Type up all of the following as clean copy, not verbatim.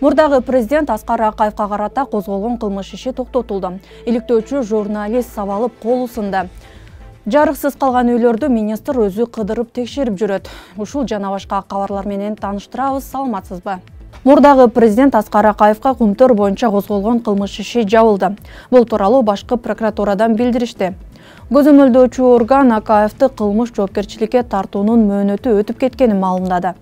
Мурдагы президент Аскар Акаевга карата козголгон кылмыш иши токтотулду. Иликтөөчү журналист сабалып кол усунда. Жарыксыз калган үйлөрдү министр өзү кыдырып текшерип жүрөт. Ушул жана башка кабарлар менен тааныштырабыз, саламатсызбы? Мурдагы президент Аскар Акаевга Кумтөр боюнча козголгон кылмыш иши жабылды. Бул тууралуу башкы прокуратурадан билдиришти. Көзөмөлдөөчү орган Акаевди кылмыш жоопкерчиликке тартуунун мөөнөтү өтүп кеткенин маалымдады.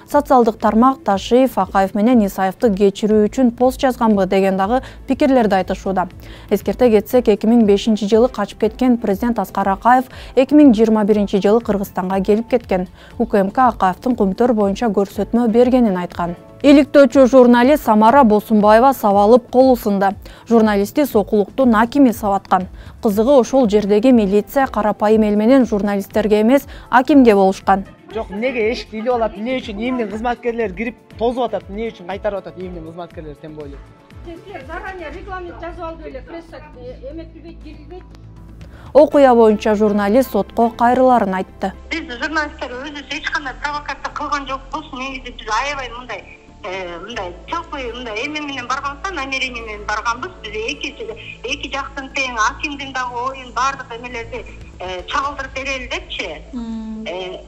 Социалдык тармак Ташиев Акаев менен Исаевди кечирүү үчүн пост жазганбы деген дагы пикирлерди айтышууда. Эскерте кетсек, 2005 жылы качып кеткен президент Аскар Акаев 2021 жылы Кыргызстанга келип кеткен. УКМК Акаевдин Кумтөр боюнча көрсөтмө бергенин айткан. Иликтөөчү журналист Самара Босунбаева сабалып кол усунда. Журналистти сокулуктун акими сабаткан. Кызыгы ошол жердеги милиция карапайым эл менен журналисттерге эмес, акимге болушкан. Жок, неге эшик илип алат, эмне үчүн эмнин кызматкерлери кирип тозуп атат, эмне үчүн кайтарып атат эмнин кызматкерлери тем более. Силер заранее регламент жазып алды эле, пресса эметилбейт, кирилбейт. Окуя боюнча журналист сотко кайрыларын айтты. Биз журналисттер өзүбүз эч кандай провокация кылган жокпуз. Негизи биз аябай мындай чокуй эме менен барганбыз, намерение менен барганбыз. Биз эки жактын тең, акимдин дагы оюн баардык эмелерди чагылдырып берели депчи.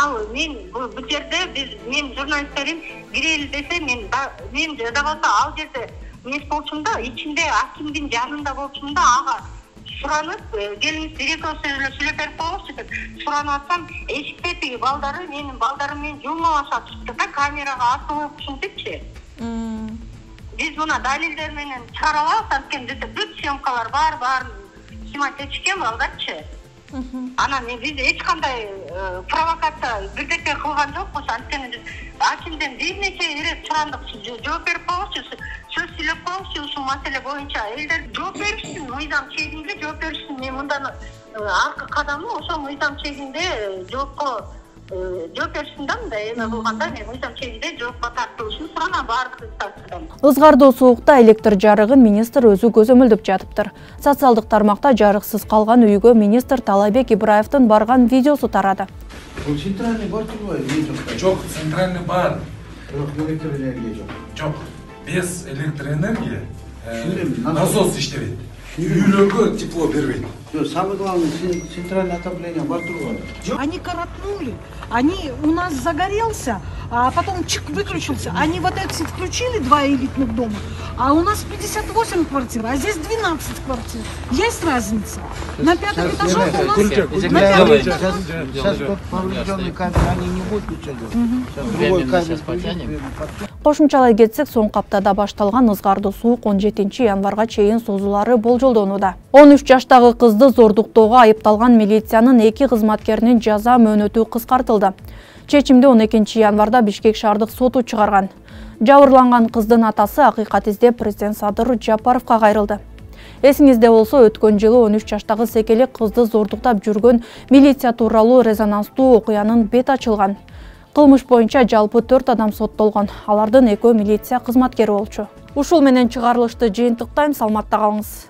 Ал мен бул жерде мен журналисттерим кирели десе, мен жада болсо ал жерде эмес болчумда, ичинде акимдин жанында болчумда, ага суранып, келиңиз директорсу эле сүйлөп берип коңузчу деп суранып атсам, эшикте тиги балдары менин балдарым менен жумалашып атышты да, камерага асып окушунтупчу. Биз муна далилдер менен чыгара алабыз, анткени бүт съемкалар баарын снимать этишкен балдарчы. Анан биз эч кандай провокация бирдеке кылган жокпуз, анткени биз акимден бир нече ирет сурандык, жооп берип коңузчу, сөз сүйлөп коңузчу ушул маселе боюнча. Элдер жооп беришсин, мыйзам чегинде жооп беришсин. Мен мындан аркы кадамы ошол мыйзам чегинде жоопко жооп беришсин да, мындай эме кылганда мен мыйзам чегинде жоопко тартылышын суранам баардык инстанциядан. Ызгардуу суукта электр жарыгын министр өзү көзөмөлдөп жатыптыр. Социалдык тармакта жарыксыз калган үйгө министр Талайбек Ибраевдин барган видеосу тарады. Бул центральный бар турбайбы? Жок, центральный бар. Бирок электроэнергия жок. Жок. Без электроэнергии насос иштебейт. Үйлөргө тепло бербейт. Самое главное, центральное отопление бар турбайбы? Они коротнули, у нас загорелся, а потом чик выключился. Они вот эти включили 2 элитных дома, а у нас 58 квартир, а здесь 12 квартир. Есть разница? На 5-м этаже у нас... Сейчас поврежденный кабель, они не будут ничего делать. Сейчас другой кабель. Кошумчалай кетсек, соңку аптада башталган ызгардуу суук 17 январга чейин созулары болжолдонууда. 13 жаштагы кызды зордуктоого айыпталган милициянын 2 кызматкеринин жаза мөөнөтү кыскартылды. Чечимди 12 январда Бишкек шаардык соту чыгарган. Жабырланган кыздын атасы акыйкат издеп президент Садыр Жапаровго кайрылды. Эсиңизде болсо, өткөн жылы 13 жаштагы секелек кызды зордуктап жүргөн милиция тууралуу резонанстуу окуянын бет ачылган. Кылмыш боюнча жалпы 4 адам соттолгон. Алардын 2 милиция кызматкери болчу. Ушул менен чыгарылышты жыйынтыктайм, саламатта калыңыз.